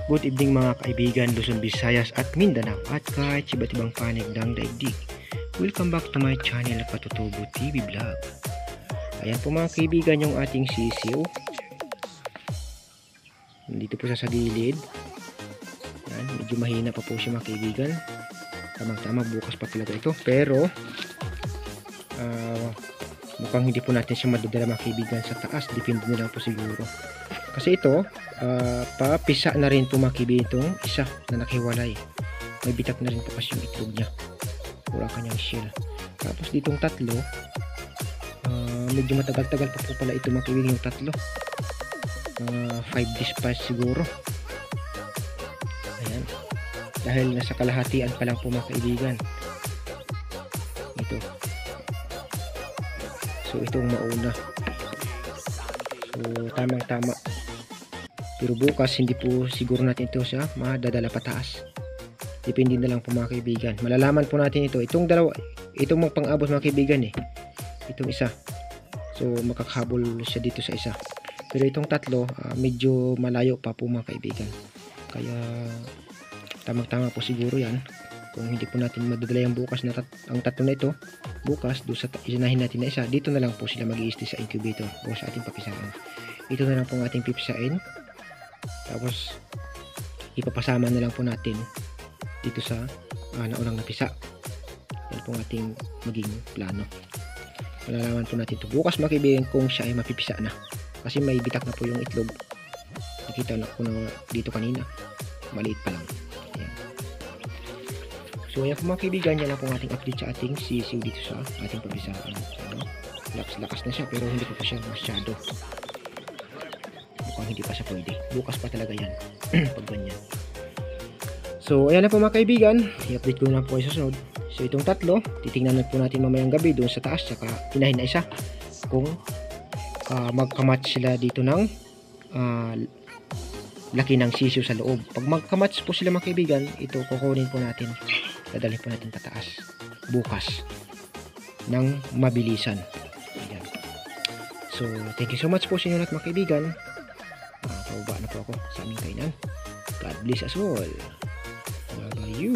Good evening mga kaibigan Luzon, Visayas at Mindanao at kahit iba't ibang panig ng daigdig. Welcome back to my channel Patutubo TV Vlog. Ayan po mga kaibigan yung ating sisiw. Nandito po sa gilid. Ayan, medyo mahina pa po siya mga kaibigan. Tamang-tama bukas pa talaga ito. Pero mukhang hindi po natin siya madadala mga kaibigan sa taas. Depende na lang po siguro. Kasi ito, papisa na rin po mga kaibigan itong isa na nakiwalay. May bitak na rin po kasi yung itlog niya. Pura kanyang shell. Tapos ditong tatlo, medyo matagal-tagal pa po pala ito mga kaibigan yung tatlo. 5 days pa siguro. Ayan. Dahil nasa kalahatian pa lang po mga kaibigan. Ito. So itong mauna. So tamang-tama. Pero bukas hindi po siguro natin ito siya madadala pataas. Depende na lang po mga kaibigan. Malalaman po natin ito. Itong dalawa, itong pang-abot mga kaibigan eh. Itong isa. So makakahabol siya dito sa isa. Pero itong tatlo, medyo malayo pa po mga kaibigan. Kaya tamang-tama po siguro yan. Kung hindi po natin madadala yung bukas na ang tatlo na ito, bukas doon sa isinahin natin na isa, dito na lang po sila mag-i-stay sa incubator o sa ating papisaan. Ito na lang po ang ating pipisain. Tapos ipapasama na lang po natin dito sa naunang napisa. Yan po ang ating maging plano. Malalaman po natin ito bukas mga kaibigan kung siya ay mapipisa na. Kasi may bitak na po yung itlog. Nakita na ko na dito kanina. Maliit pa lang. Ayan. So ayan po mga kaibigan, yan lang po ang ating update sa ating sisiw dito sa ating papisaan. Lakas na siya pero hindi ko pa siya masyado. Mukhang hindi pa siya pwede. Bukas pa talaga yan. Pag ganyan. So ayan na po mga kaibigan, i-update ko na po sa sunod. So itong tatlo, titingnan na po natin mamayang gabi doon sa taas, saka inahin na isa kung magkamatch sila dito ng laki ng sisiw sa loob. Pag magkamatch po sila mga kaibigan, ito kukunin po natin, dadalhin po natin pataas bukas ng mabilisan. Ayan. So thank you so much po sa inyo lahat mga kaibigan. Pababa na po ako sa aming kainan. God bless us all. Bye bye you.